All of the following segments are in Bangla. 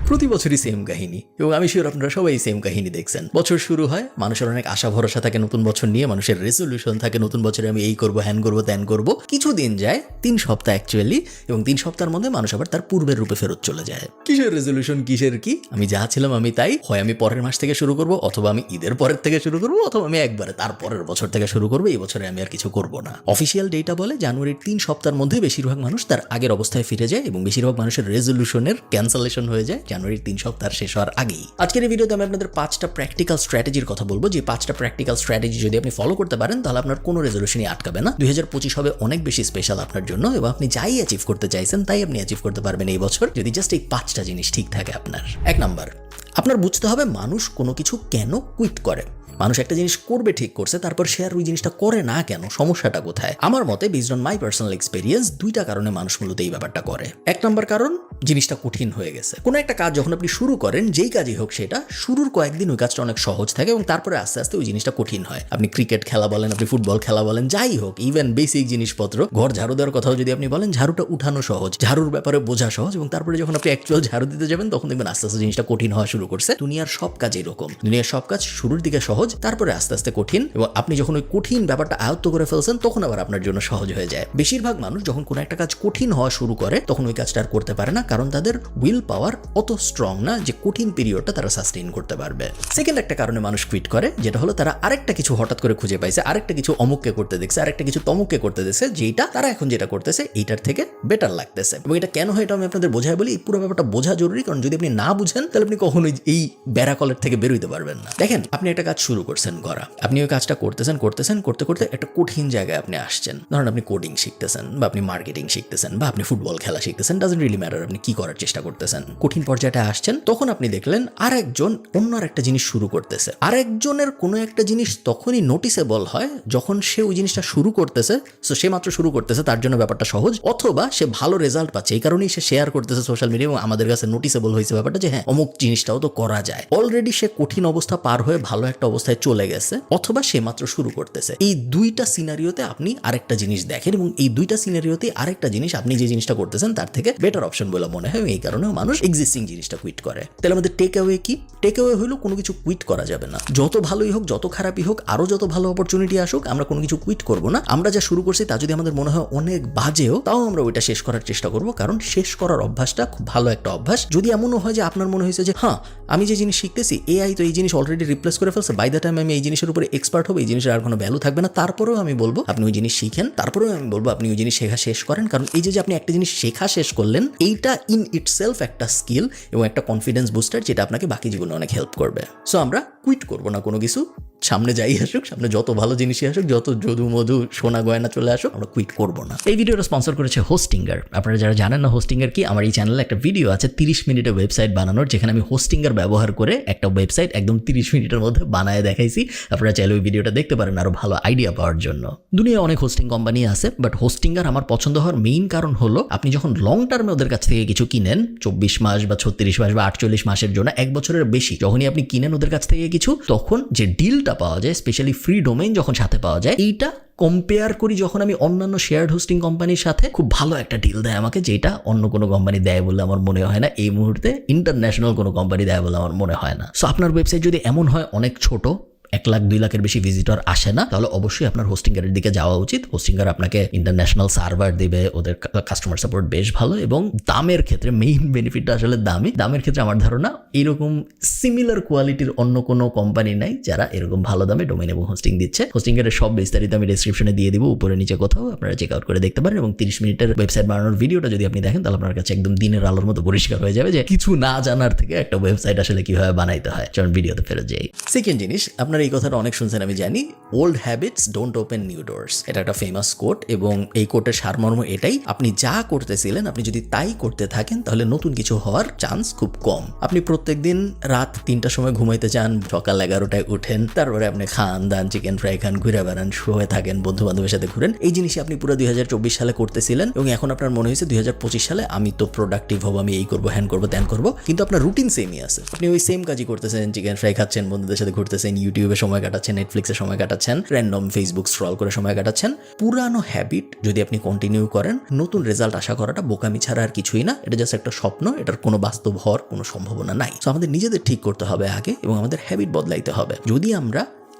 প্রতি বছরই সেম কাহিনী, এবং আমি শিওর আপনারা সবাই সেম কাহিনী দেখছেন। বছর শুরু হয়, মানুষের অনেক আশা ভরসা থাকে নতুন বছর নিয়ে, মানুষের রেজলিউশন থাকে নতুন বছরে আমি এই করবো, হ্যান করবো, ত্যান করবো। কিছুদিন যায়, 3 সপ্তাহ অ্যাকচুয়ালি, এবং 3 সপ্তাহের মধ্যে মানুষ আবার তার পূর্বের রূপে ফেরত চলে যায়। কিসের রেজলিউশন, কিসের কি? আমি যা ছিলাম আমি তাই, হয় আমি পরের মাস থেকে শুরু করবো, অথবা আমি ঈদের পরের থেকে শুরু করবো, অথবা আমি একবারে তার পরের বছর থেকে শুরু করবো, এই বছরে আমি আর কিছু করবো না। অফিসিয়াল ডেটা বলে জানুয়ারির 3 সপ্তাহের মধ্যে বেশিরভাগ মানুষ তার আগের অবস্থায় ফিরে যায়, এবং বেশিরভাগ মানুষের রেজলিউশনের ক্যান্সেলেশন হয়ে যায় জানুয়ারির 3 সপ্তাহ শেষ হওয়ার আগেই। আজকের এই ভিডিওতে আমি আপনাদের 5টা প্র্যাকটিক্যাল স্ট্র্যাটেজির কথা বলবো, যে 5টা প্র্যাকটিক্যাল স্ট্র্যাটেজি যদি আপনি ফলো করতে পারেন তাহলে আপনার কোনো রেজলিউশনই আটকাবে না। 2025 হবে অনেক বেশি স্পেশাল আপনার জন্য, এবং আপনি যাই অ্যাচিভ করতে চাইছেন তাই আপনি অ্যাচিভ করতে পারবেন এই বছর, যদি জাস্ট এই 5টা জিনিস ঠিক থাকে আপনার। 1 নাম্বার, আপনার বুঝতে হবে মানুষ কোনো কিছু কেন কুইট করে। মানুষ একটা জিনিস করবে ঠিক করছে, তারপর সে আর ওই জিনিসটা করে না কেন, সমস্যাটা কোথায়? আমার মতে based on my personal experience 2টা কারণে মানুষ মূলত এই ব্যাপারটা করে। 1 নম্বর কারণ, জিনিসটা কঠিন হয়ে গেছে। কোনো একটা কাজ যখন আপনি শুরু করেন, যেই কাজই হোক সেটা, শুরুর কয়েকদিন ওই কাজটা অনেক সহজ থাকে এবং তারপরে আস্তে আস্তে ওই জিনিসটা কঠিন হয়। আপনি ক্রিকেট খেলা বলেন, আপনি ফুটবল খেলা বলেন, যাই হোক, ইভেন বেসিক জিনিসপত্র, ঘর ঝাড়ু দেওয়ার কথাও যদি আপনি বলেন, ঝাড়ুটা উঠানো সহজ, ঝাড়ুর ব্যাপারে বোঝা সহজ, এবং তারপরে যখন আপনি অ্যাকচুয়াল ঝাড়ু দিতে যাবেন তখন দেখবেন আস্তে আস্তে জিনিসটা কঠিন হওয়া শুরু করছে। দুনিয়ার সব কাজ এরকম, দুনিয়ার সব কাজ শুরুর দিকে সহজ, তারপরে আস্তে আস্তে কঠিন, এবং আপনি যখন ওই কঠিন ব্যাপারটা আয়ত্ত করে ফেলছেন তখন আবার আপনার জন্য সহজ হয়ে যায়। বেশিরভাগ মানুষ যখন কোনো একটা কাজ কঠিন হওয়া শুরু করে তখন ওই কাজটা আর করতে পারে না, কারণ তাদের উইল পাওয়ার অত স্ট্রং না যে কঠিন পিরিয়ডটা তারা সাস্টেইন করতে পারবে। সেকেন্ড একটা কারণে মানুষ কুইট করে, যেটা হলো তারা আরেকটা কিছু হঠাৎ করে খুঁজে পাইছে, আরেকটা কিছু অমুককে করতে দেখছে, আরেকটা কিছু তমুককে করতে দেখছে, যেটা তারা এখন যেটা করতেছে এইটার থেকে বেটার লাগতেছে। এবং এটা কেন হয় এটা আমি আপনাদের বোঝাই বলি। এই পুরো ব্যাপারটা বোঝা জরুরি, কারণ যদি আপনি না বুঝেন তাহলে আপনি কখনোই এই ব্যারাকলের থেকে বেরোইতে পারবেন না। দেখেন, আপনি একটা কাজ শুরু করছেন করা, আপনি ওই কাজটা করতেছেন করতে করতে একটা কঠিন জায়গায় আপনি আসছেন। ধরেন আপনি কোডিং শিখতেছেন, বা আপনি মার্কেটিং শিখতেছেন, বা আপনি ফুটবল খেলা শিখতেছেন, ডাজন্ট রিয়েলি ম্যাটার আপনি কি করার চেষ্টা করতেছেন। কঠিন পর্যায়ে আসছেন, তখন আপনি দেখলেন আরেকজন অন্য একটা জিনিস শুরু করতেছে। আরেকজনের কোনো একটা জিনিস তখনই নোটিসেবল হয় যখন সে ওই জিনিসটা শুরু করতেছে। সো সে মাত্র শুরু করতেছে, তার জন্য ব্যাপারটা সহজ, অথবা সে ভালো রেজাল্ট পাচ্ছে, এই কারণেই সে শেয়ার করতেছে সোশ্যাল মিডিয়া, এবং আমাদের কাছে নোটিসেবল হয়েছে ব্যাপারটা যে হ্যাঁ অমুক জিনিসটাও তো করা যায়। অলরেডি সে কঠিন অবস্থা পার হয়ে ভালো একটা অবস্থায় চলে গেছে, অথবা সে মাত্র শুরু করতেছে। এই 2টা সিনারিওতে আপনি আরেকটা জিনিস দেখেন, এবং এই 2টা সিনারিওতে আরেকটা জিনিস আপনি যে জিনিসটা করতেছেন তার থেকে বেটার অপশন বলে মনে হয়, এই কারণেও মানুষ এক্সিস্টিং জিনিসটা কুইট করে। তাহলে আমাদের টেক অ্যাওয়ে কি? টেক অ্যাওয়ে হলো কোনো কিছু কুইট করা যাবে না। যত ভালোই হোক, যত খারাপই হোক, আরো যত ভালো অপরচুনিটি আসুক, আমরা কোনো কিছু কুইট করবো না। আমরা যা শুরু করছি তা যদি আমাদের মনে হয় অনেক বাজেও, তাও আমরা ওইটা শেষ করার চেষ্টা করবো, কারণ শেষ করার অভ্যাসটা খুব ভালো একটা অভ্যাস। যদি এমনও হয় যে আপনার মনে হয়েছে যে হ্যাঁ আমি যে জিনিস শিখতেছি এআই তো এই জিনিস অলরেডি রিপ্লেস করে ফেলছে, বাই দ্য টাইম আমি এই জিনিসের উপরে এক্সপার্ট হবো, এই জিনিসের আর কোনো ভ্যালু থাকবে না, তারপরেও আমি বলবো আপনি ওই জিনিস শিখেন, তারপরেও আমি বলবো আপনি ওই জিনিস শেখা শেষ করেন। কারণ এই যে আপনি একটা জিনিস শেখা শেষ করলেন, এইটা ইন ইটসেলফ একটা স্কিল এবং একটা কনফিডেন্স বুস্টার, যেটা আপনাকে বাকি জীবনে অনেক হেল্প করবে। সো আমরা কুইট করবো না কোনো কিছু, সামনে যাই আসুক, সামনে যত ভালো জিনিসই আসুক, যত যদু মধু সোনা গয়না চলে আসুক, আমরা কুইট করবো না। এই ভিডিওটা স্পন্সর করেছে হোস্টিঙ্গার। আপনারা যারা জানেন না হোস্টিঙ্গার কি, আমার এই চ্যানেলে একটা ভিডিও আছে 30 মিনিটের ওয়েবসাইট বানানোর, যেখানে আমি হোস্টিঙ্গার ব্যবহার করে একটা ওয়েবসাইট একদম 30 মিনিটের মধ্যে বানায় দেখাইছি। আপনারা চাইলে ওই ভিডিওটা দেখতে পারেন আরো ভালো আইডিয়া পাওয়ার জন্য। দুনিয়ায় অনেক হোস্টিং কোম্পানি আছে, বাট হোস্টিঙ্গার আমার পছন্দ হওয়ার মেইন কারণ হলো আপনি যখন লং টার্মে ওদের কাছ থেকে কিছু কিনেন, 24 মাস বা 36 মাস বা 48 মাসের জন্য, 1 বছরের বেশি যখনই আপনি কিনেন ওদের কাছ থেকে কিছু, তখন যে ডিলটা পাওয়া যায়, স্পেশালি ফ্রি ডোমেইন যখন সাথে পাওয়া যায়, এইটা কম্পেয়ার করি যখন আমি অন্যান্য শেয়ার্ড হোস্টিং কোম্পানির সাথে, খুব ভালো একটা ডিল দেয় আমাকে, যেটা অন্য কোনো কোম্পানি দেয় বলে আমার মনে হয় না। এই মুহূর্তে ইন্টারন্যাশনাল কোনো কোম্পানি দেয় বলে আমার মনে হয় না। সো আপনার ওয়েবসাইট যদি এমন হয় অনেক ছোট, 1 লাখ 2 লাখের বেশি ভিজিটর আসে না, তাহলে অবশ্যই আপনার হোস্টিঙ্গারের দিকে যাওয়া উচিত। হোস্টিঙ্গার আপনাকে ইন্টারন্যাশনাল সার্ভার দিবে, ওদের কাস্টমার সাপোর্ট বেশ ভালো, এবং দামের ক্ষেত্রে মেইন বেনিফিটটা আসলে দামের ক্ষেত্রে আমার ধারণা এরকম সিমিলার কোয়ালিটির অন্য কোনো কোম্পানি নাই যারা এরকম ভালো দামে ডোমেইন এবং হোস্টিং দিচ্ছে। হোস্টিঙ্গারের সব বিস্তারিত আমি ডেসক্রিপশনে দিয়ে দিব, উপরে নিচে কোথাও, আপনারা চেক আউট করে দেখতে পারেন। এবং 30 মিনিটের ওয়েবসাইট বানানোর ভিডিওটা যদি আপনি দেখেন তাহলে আপনার কাছে একদম দিনের আলোর মতো পরিষ্কার হয়ে যাবে যে কিছু না জানার থেকে একটা ওয়েবসাইট আসলে কিভাবে বানাইতে হয়। চলুন ভিডিওতে ফেরত যাই। সেকেন্ড জিনিস, আপনারা এই কথাটা অনেক শুনছেন আমি জানি, old habits don't open new doors. এটা একটা ফেমাস কোট, এবং এই কোটের সারমর্ম এটাই, আপনি যা করতেছিলেন আপনি যদি তাই করতে থাকেন তাহলে নতুন কিছু হওয়ার চান্স খুব কম। আপনি প্রত্যেকদিন রাত 3টার সময় ঘুমাইতে চান, সকাল 11টায় উঠেন, তারপরে আপনি খান দান, চিকেন ফ্রাই খান, ঘুরে বেড়ান, শুয়ে থাকেন, বন্ধু বান্ধবের সাথে ঘুরেন। এই জিনিসই আপনি পুরো 2024 সালে করতেছিলেন, এবং এখন আপনার মনে হয়েছে 2025 সালে আমি তো প্রোডাক্টিভ হবো, আমি এই করবো, হ্যান করবো, ত্যান করবো, কিন্তু আপনার রুটিন সেমই আছে। আপনি ওই সেম কাজই করতেছেন, চিকেন ফ্রাই খাচ্ছেন, বন্ধুদের সাথে ঘুরতেছেন, ইউটিউব ইউটিউবে সময় কাটাচ্ছেন, নেটফ্লিক্সে সময় কাটাচ্ছেন, র্যান্ডম ফেসবুক স্ক্রল করে সময় কাটাচ্ছেন, পুরানো হ্যাবিট যদি আপনি কন্টিনিউ করেন, নতুন রেজাল্ট আশা করাটা বোকামি ছাড়া আর কিছুই না। এটা জাস্ট একটা স্বপ্ন, এটার কোনো বাস্তব হওয়ার কোনো সম্ভাবনা নাই। সো আমাদের নিজেদের ঠিক করতে হবে আগে, এবং আমাদের হ্যাবিট বদলাইতে হবে। যদি আমরা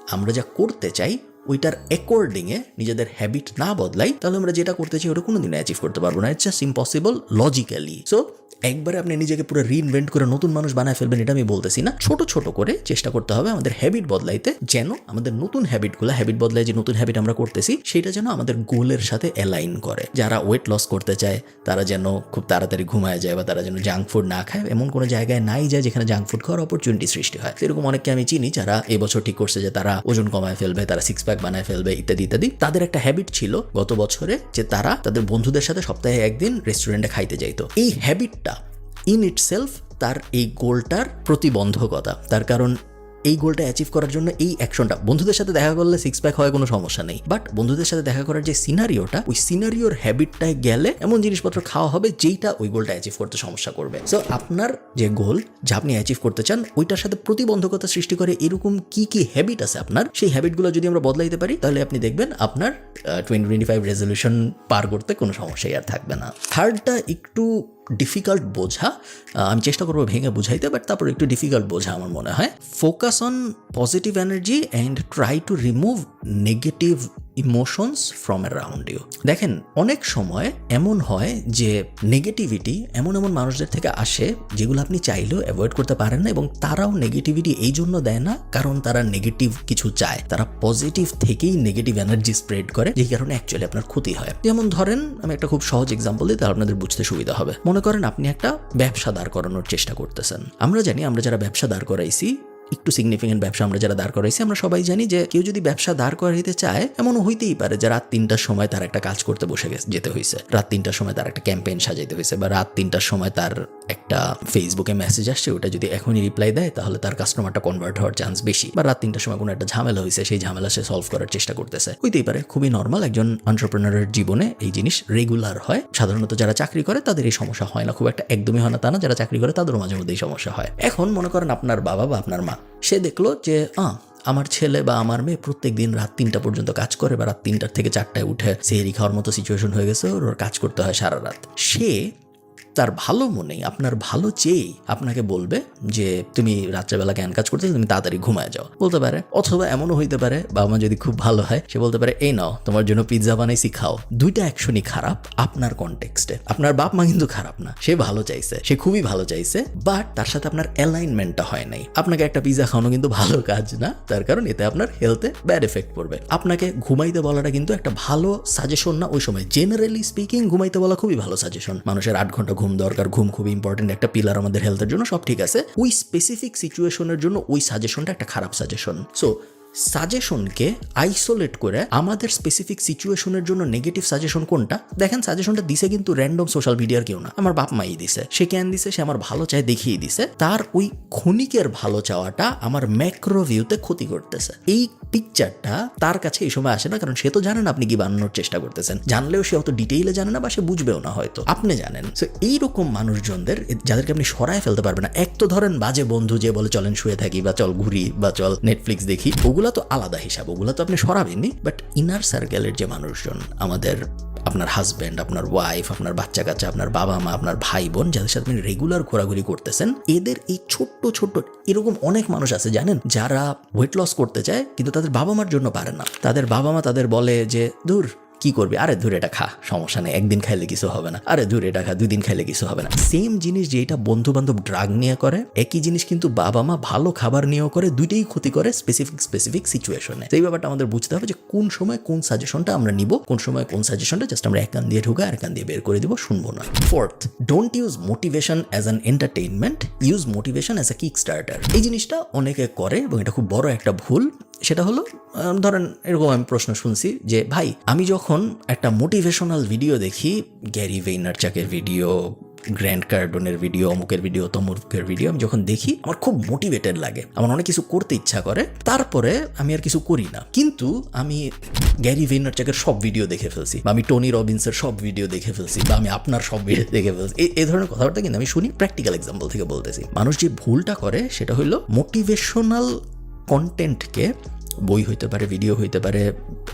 যা করতে চাই ওইটার অ্যাকর্ডিংয়ে নিজেদের হ্যাবিট না বদলাই, তাহলে আমরা যেটা করতে চাই ওটা কোনোদিন অ্যাচিভ করতে পারবো না। It's just impossible logically. So একবারে আপনি নিজেকে পুরো রিইনভেন্ট করে নতুন মানুষ বানায় ফেলবেন এটা আমি বলতেছি না। ছোট ছোট করে চেষ্টা করতে হবে আমাদের হ্যাবিট বদলাইতে, যেন আমাদের নতুন হ্যাবিট বদলায় যে নতুন হ্যাবিট আমরা করতেছি সেটা যেন আমাদের গোলের সাথে অ্যালাইন করে। যারা ওয়েট লস করতে চায় তারা যেন খুব তাড়াতাড়ি ঘুমায় যায়, বা তারা যেন জাঙ্ক ফুড না খায়, এমন কোনো জায়গায় নাই যায় যেখানে জাঙ্ক ফুড খাওয়ার অপরচুনিটি সৃষ্টি হয়। সেরকম অনেককে আমি চিনি যারা এবছর ঠিক করছে যে তারা ওজন কমায় ফেলবে, তারা সিক্স প্যাক বানায় ফেলবে ইত্যাদি ইত্যাদি। তাদের একটা হ্যাবিট ছিল গত বছরে যে তারা তাদের বন্ধুদের সাথে সপ্তাহে একদিন রেস্টুরেন্টে খাইতে যাইতো। এই হ্যাবিটটা ইন ইটসেলফ তার এই গোলটার প্রতিবন্ধকতা। তার কারণ এই গোলটা অ্যাচিভ করার জন্য এই অ্যাকশনটা, বন্ধুদের সাথে দেখা করলে সিক্স প্যাক হয় কোনো সমস্যা নেই, বাট বন্ধুদের সাথে দেখা করার যে সিনারিওটা, ওই সিনারিওর হ্যাবিটটায় গেলে এমন জিনিসপত্র খাওয়া হবে যেইটা ওই গোলটা অ্যাচিভ করতে সমস্যা করবে। সো আপনার যে গোল যা আপনি অ্যাচিভ করতে চান ওইটার সাথে প্রতিবন্ধকতা সৃষ্টি করে এরকম কি কি হ্যাবিট আছে আপনার, সেই হ্যাবিটগুলো যদি আমরা বদলাইতে পারি তাহলে আপনি দেখবেন আপনার 2025 রেজলিউশন পার করতে কোনো সমস্যাই আর থাকবে না। থার্ডটা একটু ডিফিকাল্ট বোঝা, আমি চেষ্টা করবো ভেঙে বুঝাইতে, বাট তারপর একটু ডিফিকাল্ট বোঝা আমার মনে হয়। Focus on positive energy and try to remove negative emotions from around you. দেখেন অনেক সময় এমন হয় যে নেগেটিভিটি এমন মানুষদের থেকে আসে যেগুলো আপনি চাইলেও অ্যাভয়েড করতে পারেন না, এবং তারাও নেগেটিভিটি এই জন্য দেয় না কারণ তারা নেগেটিভ কিছু চায়, তারা পজিটিভ থেকেই নেগেটিভ এনার্জি স্প্রেড করে, যেই কারণে অ্যাকচুয়ালি আপনার ক্ষতি হয়। যেমন ধরেন আমি একটা খুব সহজ এক্সাম্পল দিই, তাহলে আপনাদের বুঝতে সুবিধা হবে। মনে করেন আপনি একটা ব্যবসা দাঁড় করানোর চেষ্টা করতেছেন। আমরা জানি আমরা যারা ব্যবসা দাঁড় করাইছি, একটু সিগনিফিকেন্ট ব্যবসা আমরা যারা দাঁড় করাইছি, আমরা সবাই জানি যে কেউ যদি ব্যবসা দাঁড় করাইতে চায় এমনও হইতেই পারে যে রাত 3টার সময় তার একটা কাজ করতে বসে যেতে হয়েছে, রাত 3টার সময় তার একটা ক্যাম্পেইন সাজাইতে হয়েছে, বা রাত 3টার সময় তার একটা ফেসবুকে মেসেজ আসছে, ওটা যদি এখনই রিপ্লাই দেয় তাহলে তার কাস্টমারটা কনভার্ট হওয়ার চান্স বেশি, বা রাত 3টার সময় কোনো একটা ঝামেলা হয়েছে, সেই ঝামেলা সে সলভ করার চেষ্টা করতেছে। হইতেই পারে, খুবই নর্মাল, একজন এন্টারপ্রেনারের জীবনে এই জিনিস রেগুলার হয়। সাধারণত যারা চাকরি করে তাদের এই সমস্যা হয় না, খুব একটা একদমই হয় না তা না, যারা চাকরি করে তাদেরও মাঝে মধ্যে এই সমস্যা হয়। এখন মনে করেন আপনার বাবা বা আপনার মা, সে দেখলো যে আমার ছেলে বা আমার মেয়ে প্রত্যেক দিন রাত 3টা পর্যন্ত কাজ করে, বা রাত 3টার থেকে 4টায় উঠে সেহরি খাওয়ার মতো সিচুয়েশন হয়ে গেছে, ওর কাজ করতে হয় সারা রাত। সে তার ভালো মনেই, আপনার ভালো চেয়েই আপনাকে বলবে যে তুমি রাত্রেবেলা কেন কাজ করতে, তুমি তাড়াতাড়ি ঘুমায় যাও, বলতে পারে। অথবা এমনও হইতে পারে, বাবা মা যদি খুব ভালো হয়, সে বলতে পারে এই নাও তোমার জন্য পিৎজা বানাইছি খাও। দুইটা অ্যাকশনই খারাপ আপনার কনটেক্সটে। আপনার বাপ মা কিন্তু খারাপ না, সে ভালো চাইছে, সে খুবই ভালো চাইছে, বাট তার সাথে আপনার অ্যালাইনমেন্টটা হয় নাই। আপনাকে একটা পিৎজা খাওয়ানো কিন্তু ভালো কাজ না, তার কারণ এতে আপনার হেলথে ব্যাড এফেক্ট পড়বে। আপনাকে ঘুমাইতে বলাটা কিন্তু একটা ভালো সাজেশন না ওই সময়। জেনারেলি স্পিকিং ঘুমাইতে বলা খুবই ভালো সাজেশন, মানুষের 8 ঘন্টা ঘুম দরকার, ঘুম খুবই ইম্পর্টেন্ট একটা পিলার আমাদের হেলথের জন্য, সব ঠিক আছে। ওই স্পেসিফিক সিচুয়েশনের জন্য ওই সাজেশনটা একটা খারাপ সাজেশন। সো সাজেশনকে আইসোলেট করে আমাদের স্পেসিফিক সিচুয়েশনের জন্য নেগেটিভ সাজেশন কোনটা, দেখেন সাজেশনটা দিছে কিন্তু র্যান্ডম সোশ্যাল মিডিয়ার কেউ না, আমার বাপ মাই দিছে। সে কেন দিছে, সে আমার ভালো চায় দেখিয়ে দিছে। তার ওই ক্ষণিকের ভালো চাওয়াটা আমার ম্যাক্রো ভিউতে ক্ষতি করতেছে। এই পিকচারটা তার কাছে এই সময় আসে না, কারণ সে তো জানে না আপনি কি বানানোর চেষ্টা করতেছেন, জানলেও সে অত ডিটেইলে জানে না, বা সে বুঝবেও না হয়তো, আপনি জানেন। সো এইরকম মানুষজনদের, যাদেরকে আপনি সরায় ফেলতে পারবেন না। এক তো ধরেন বাজে বন্ধু যে বলে চলেন শুয়ে থাকি, বা চল ঘুরি, বা চল নেটফ্লিক্স দেখি, ওগুলা তো আলাদা হিসাব, ওগুলা তো আপনি সরাবেননি। বাট ইনার সার্কেলের যে মানুষজন, আমাদের আপনার হাজব্যান্ড, আপনার ওয়াইফ, আপনার বাচ্চা কাচ্চা, আপনার বাবা মা, আপনার ভাই বোন, যাদের সাথে আপনি রেগুলার ঘোরাঘুরি করতেছেন, এদের এই ছোট্ট ছোট্ট এরকম অনেক মানুষ আছে জানেন, যারা ওয়েট লস করতে চায় কিন্তু তাদের বাবা মার জন্য পারে না। তাদের বাবা মা তাদের বলে যে দূর কি করবি, আরে ধরে এটা খা, সমস্যা নেই, একদিন খাইলে কিছু হবে না, আরে ধরে এটা খা, 2 দিন খাইলে কিছু হবে না। সেম জিনিস যেটা বন্ধু বান্ধব ড্রাগ নিয়ে করে, একই জিনিস কিন্তু বাবা মা ভালো খাবার নিয়েও করে, দুইটাই ক্ষতি করে স্পেসিফিক সিচুয়েশনে। এই ব্যাপারটা আমাদের বুঝতে হবে যে কোন সময় কোন সাজেশনটা আমরা নিব, কোন সময় কোন সাজেশনটা জাস্ট আমরা এক কান দিয়ে ঢুকে আর কান দিয়ে বের করে দিব, শুনবো না। Fourth, don't use motivation as an entertainment, use motivation as a kick starter. এই জিনিসটা অনেকে করে এবং এটা খুব বড় একটা ভুল। সেটা হলো, ধরেন এরকম আমি প্রশ্ন শুনছি যে ভাই, আমি যখন একটা মোটিভেশনাল ভিডিও দেখি, গ্যারি ভেইনারচাকের ভিডিও, গ্র্যান্ড কার্ডনের ভিডিও, অমুকের ভিডিও, তমুকের ভিডিও, আমি যখন দেখি আমার খুব মোটিভেটেড লাগে, আমার অনেক কিছু করতে ইচ্ছা করে, তারপরে আমি আর কিছু করি না। কিন্তু আমি গ্যারি ভেইনারচাকের সব ভিডিও দেখে ফেলছি, বা আমি টনি রবিন্সের সব ভিডিও দেখে ফেলছি, বা আমি আপনার সব ভিডিও দেখে ফেলছি। এই ধরনের কথাবার্তা কিন্তু আমি শুনি, প্র্যাকটিক্যাল এক্সাম্পল থেকে বলতেছি। মানুষ যে ভুলটা করে সেটা হলো মোটিভেশনাল কন্টেন্টকে, বই হইতে পারে, ভিডিও হইতে পারে,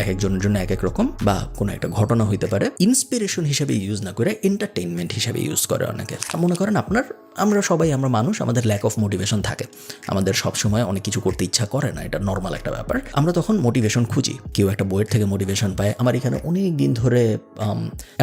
এক একজনের জন্য এক এক রকম, বা কোনো একটা ঘটনা হইতে পারে, ইন্সপিরেশন হিসেবে ইউজ না করে এন্টারটেইনমেন্ট হিসেবে ইউজ করে অনেকে। মনে করেন আমরা সবাই মানুষ, আমাদের ল্যাক অফ মোটিভেশন থাকে, আমাদের সবসময় অনেক কিছু করতে ইচ্ছা করে না, এটা নর্মাল একটা ব্যাপার। আমরা তখন মোটিভেশন খুঁজি, কেউ একটা বইয়ের থেকে মোটিভেশন পায়। আমার এখানে অনেক দিন ধরে,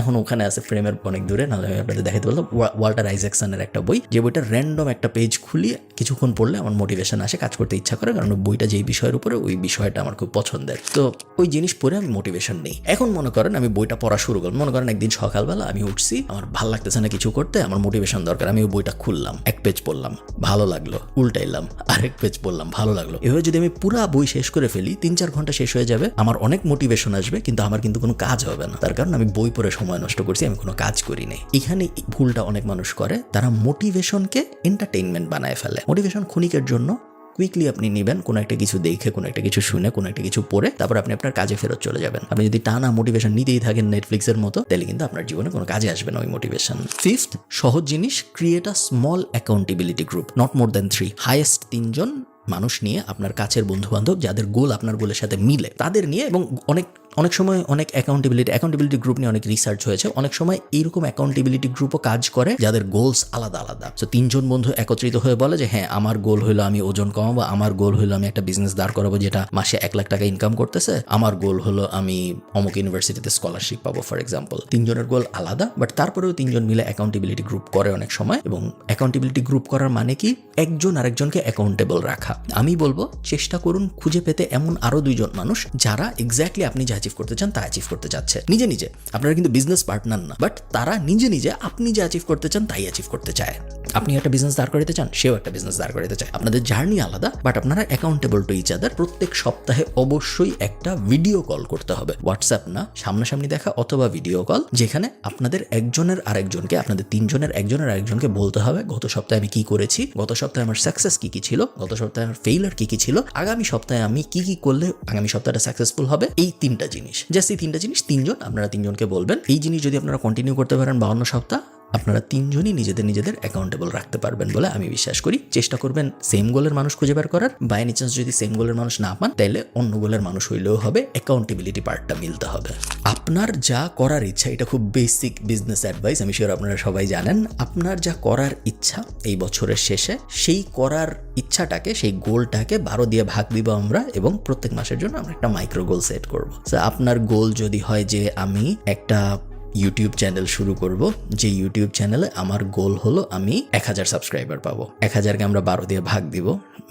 এখন ওখানে আছে ফ্রেমের অনেক দূরে, নাহলে আমি আপনাদের দেখাতে বললাম, ওয়াল্টার আইজ্যাকসনের একটা বই, যে বইটা র্যান্ডম একটা পেজ খুলি কিছুক্ষণ পড়লে আমার মোটিভেশন আসে, কাজ করতে ইচ্ছা করে, কারণ বইটা যেই বিষয়ের উপরে, ওই বিষয়টা আমার খুব পছন্দের। তো ওই জিনিস পড়ে আমি মোটিভেশন নেই। এখন মনে করেন আমি বইটা পড়া শুরু করলাম, মনে করেন একদিন সকালবেলা আমি উঠছি, আমার ভালো লাগতেছে না কিছু করতে, আমার মোটিভেশন দরকার, আমি ওই বইটা খুললাম, এক পেজ পড়লাম, ভালো লাগলো, উল্টাইলাম, আরেক পেজ পড়লাম, ভালো লাগলো। এভাবে যদি আমি পুরা বই শেষ করে ফেলি, 3-4 ঘন্টা শেষ হয়ে যাবে, আমার অনেক মোটিভেশন আসবে, কিন্তু আমার কিন্তু কোনো কাজ হবে না, তার কারণ আমি বই পড়ে সময় নষ্ট করছি, আমি কোনো কাজ করি নাই। এখানে ভুলটা অনেক মানুষ করে, তারা মোটিভেশনকে এন্টারটেইনমেন্ট বানায় ফেলে। মোটিভেশন ক্ষণিকের জন্য, কুইকলি আপনি নেবেন কোনো একটা কিছু দেখে, কোনো একটা কিছু শুনে, কোনো একটা কিছু পড়ে, তারপর আপনি আপনার কাজে ফেরত চলে যাবেন। আপনি যদি টানা মোটিভেশন নিতেই থাকেন নেটফ্লিক্সের মতো, তাহলে কিন্তু আপনার জীবনে কোনো কাজে আসবে না ওই মোটিভেশন। 5th সহজ জিনিস, create a small accountability group, not more than 3, highest 3 জন মানুষ নিয়ে, আপনার কাছের বন্ধু বান্ধব যাদের গোল আপনার গোলের সাথে মিলে, তাদের নিয়ে। এবং অনেক সময় অনেক অ্যাকাউন্টেবিলিটি গ্রুপ নিয়ে অনেক রিসার্চ হয়েছে, অনেক সময় এইরকম অ্যাকাউন্টেবিলিটি গ্রুপও কাজ করে যাদের গোলস আলাদা আলাদা। তো 3 জন বন্ধু একত্রিত হয়ে বলে যে হ্যাঁ, আমার গোল হলো আমি ওজন কমাবো, আমার গোল হলো আমি একটা বিজনেস দাঁড় করাবো যেটা মাসে 1 লাখ টাকা ইনকাম করতেছে, আমার গোল হলো আমি অমুক ইউনিভার্সিটিতে স্কলারশিপ পাবো ফর এক্সাম্পল। 3 জনের গোল আলাদা, বাট তারপরেও 3 জন মিলে অ্যাকাউন্টেবিলিটি গ্রুপ করে অনেক সময়। এবং অ্যাকাউন্টেবিলিটি গ্রুপ করার মানে কি, একজন আরেকজনকে অ্যাকাউন্টেবল রাখা। আমি বলবো চেষ্টা করুন খুঁজে পেতে এমন আরো 2 জন মানুষ যারা এক্স্যাক্টলি আপনি যা অ্যাচিভ করতে চান তা অ্যাচিভ করতে চাচ্ছে নিজে নিজে। আপনারা কিন্তু বিজনেস পার্টনার না, বাট তারা নিজে নিজে আপনি যা অ্যাচিভ করতে চান তাই অ্যাচিভ করতে চায়। আপনি একটা বিজনেস দাঁড় করাতে চান, সেও একটা বিজনেস দাঁড় করাতে চায়। আপনাদের জার্নি আলাদা, বাট আপনারা অ্যাকাউন্টেবল টু ইচ আদার। প্রত্যেক সপ্তাহে অবশ্যই একটা ভিডিও কল করতে হবে, হোয়াটসঅ্যাপ না, সামনাসামনি দেখা অথবা ভিডিও কল, যেখানে আপনাদের একজনের আরেকজনকে, আপনাদের 3 জনের একজনের আরেকজনকে বলতে হবে গত সপ্তাহে আমি কি করেছি, গত সপ্তাহে আমার সাকসেস কি কি ছিল, গত সপ্তাহে আমার ফেইলার কি কি ছিল, আগামী সপ্তাহে আমি কি কি করলে আগামী সপ্তাহটা সাকসেসফুল হবে। এই 3টা জিনিস, জাস্ট এই 3টা জিনিস 3 জন, আপনারা 3 জনকে বলবেন। এই জিনিস যদি আপনারা কন্টিনিউ করতে পারেন 52 সপ্তাহ, আপনারা 3 জনই নিজেদের অ্যাকাউন্টেবল রাখতে পারবেন বলে আমি বিশ্বাস করি। চেষ্টা করবেন সেম গোলের মানুষ খুঁজে বের করার। বাই এনি চান্স যদি সেম গোলের মানুষ না পান, তাহলে অন্য গোলের মানুষ হইলেও হবে, অ্যাকাউন্টেবিলিটি পার্টটা মিলতে হবে। আপনার যা করার ইচ্ছা, এটা খুব বেসিক বিজনেস অ্যাডভাইস, আমি শিওর আপনারা সবাই জানেন। আপনার যা করার ইচ্ছা এই বছরের শেষে, সেই করার ইচ্ছাটাকে, সেই গোলটাকে 12 দিয়ে ভাগ দিব আমরা, এবং প্রত্যেক মাসের জন্য আমরা একটা মাইক্রো গোল সেট করবো। আপনার গোল যদি হয় যে আমি একটা ইউটিউব চ্যানেল শুরু করব, যে ইউটিউব চ্যানেলে আমার গোল হলো আমি 1000 সাবস্ক্রাইবার পাবো, 1000কে আমরা 12 দিয়ে ভাগ দিব,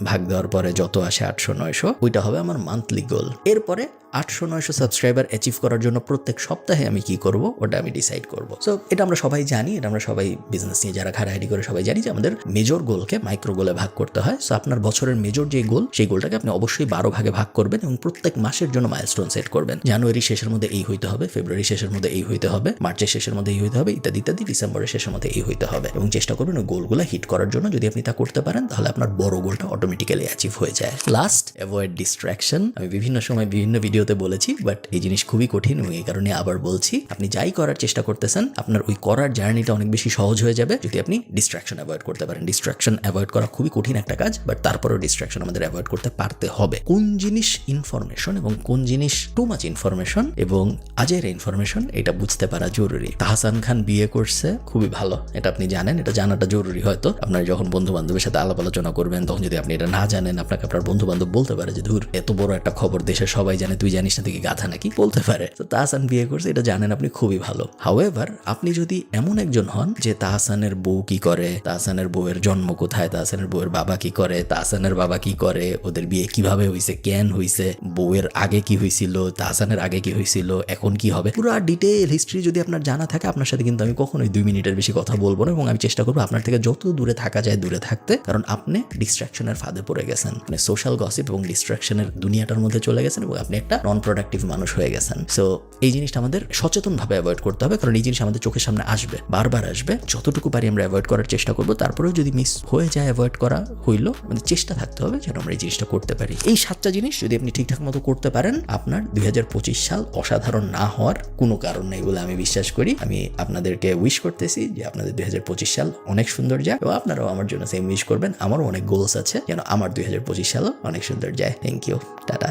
ভাগ দেওয়ার পরে যত আসে 800-900, ওইটা হবে আমার মান্থলি গোল। এরপরে 800-900 সাবস্ক্রাইবার অ্যাচিভ করার জন্য প্রত্যেক সপ্তাহে আমি কি করব, ওটা আমি ডিসাইড করব। সো এটা আমরা সবাই জানি, এটা আমরা সবাই বিজনেস নিয়ে যারা ঘাটাঘাটি করে সবাই জানি যে আমাদের মেজর গোলকে মাইক্রো গোলে ভাগ করতে হয়। সো আপনার বছরের মেজর যে গোল, সেই গোলটাকে আপনি অবশ্যই 12 ভাগে ভাগ করবেন, এবং প্রত্যেক মাসের জন্য মাইলস্টোন সেট করবেন। জানুয়ারি শেষের মধ্যে এই হইতে হবে, ফেব্রুয়ারি শেষের মধ্যে এই হইতে হবে, মার্চের শেষের মধ্যে এই হইতে হবে, ইত্যাদি ইত্যাদি, ডিসেম্বরের শেষের মধ্যে এই হইতে হবে। এবং চেষ্টা করবেন ওই গোলগুলো হিট করার জন্য। যদি আপনি তা করতে পারেন, তাহলে আপনার বড় গোলটা অটোমেটিক্যালি অ্যাচিভ হয়ে যায়। Last, avoid distraction. আমি বিভিন্ন সময় বিভিন্ন ভিডিওতে বলেছি, বাট এই জিনিস খুবই কঠিন, এবং এই কারণে আবার বলছি, আপনি যাই করার চেষ্টা করতেছেন, আপনার ওই করার জার্নিটা অনেক বেশি সহজ হয়ে যাবে যদি আপনি ডিস্ট্রাকশন অ্যাভয়েড করতে পারেন। ডিস্ট্রাকশন অ্যাভয়েড করা খুবই কঠিন একটা কাজ, বাট তারপরেও ডিস্ট্রাকশন আমাদের অ্যাভয়েড করতে পারতে হবে। কোন জিনিস ইনফরমেশন এবং কোন জিনিস টু মাচ ইনফরমেশন এবং আজের ইনফরমেশন, এটা বুঝতে পারা জরুরি। তাহসান খান বিয়ে করছে, খুবই ভালো, এটা আপনি জানেন, এটা জানাটা জরুরি। হয়তো আপনার যখন বন্ধু বান্ধবের সাথে আলাপ আলোচনা করবেন, তখন যদি আপনি এটা না জানেন, আপনাকে আপনার বন্ধু বান্ধব বলতে পারে যে ধুর, এত বড় একটা খবর দেশের সবাই জানে, তুই জানিস না, তুই কি গাধা নাকি, বলতে পারে। তো তাহসান বিয়ে করছে, এটা জানেন আপনি, খুবই ভালো। হাউএভার, আপনি যদি এমন একজন হন যে তাহসানের বউ কি করে, তাহসানের বউয়ের জন্ম কোথায়, তাহসানের বউয়ের বাবা কি করে, তাহসানের বাবা কি করে, ওদের বিয়ে কিভাবে হয়েছে, কেন হয়েছে, বউয়ের আগে কি হয়েছিল, তাহসানের আগে কি হয়েছিল, এখন কি হবে, পুরো ডিটেইল হিস্ট্রি যদি আপনার জানা থাকে, আপনার সাথে কিন্তু আমি কখনোই 2 মিনিটের বেশি কথা বলবো না, এবং আমি চেষ্টা করবো আপনার থেকে যত দূরে থাকা যায় দূরে থাকতে। কারণ আপনি ডিস্ট্রাকশনের ফাঁদে পড়ে গেছেন, মানে সোশ্যাল গসিপ এবং ডিস্ট্রাকশনের দুনিয়াটার মধ্যে চলে গেছেন, এবং আপনি একটা নন প্রোডাক্টিভ মানুষ হয়ে গেছেন। সো এই জিনিসটা আমাদের সচেতনভাবে অ্যাভয়েড করতে হবে, কারণ এই জিনিস আমাদের চোখের সামনে আসবে, বারবার আসবে। যতটুকু পারি আমরা অ্যাভয়েড করার চেষ্টা করবো, তারপরেও যদি মিস হয়ে যায় অ্যাভয়েড করা হইলো, আমাদের চেষ্টা থাকতে হবে যেন আমরা এই জিনিসটা করতে পারি। এই 7টা জিনিস যদি আপনি ঠিকঠাক মতো করতে পারেন, আপনার 2025 সাল অসাধারণ না হওয়ার কোনো কারণ নেই বলে আমি বিশ্বাস করি। আমি আপনাদেরকে উইশ করতেছি যে আপনাদের 2025 সাল অনেক সুন্দর যায়, এবং আপনারাও আমার জন্য সেম উইশ করবেন। আমারও অনেক গোলস আছে যেন আমার 2025 সালও অনেক সুন্দর যায়। Thank you, tata.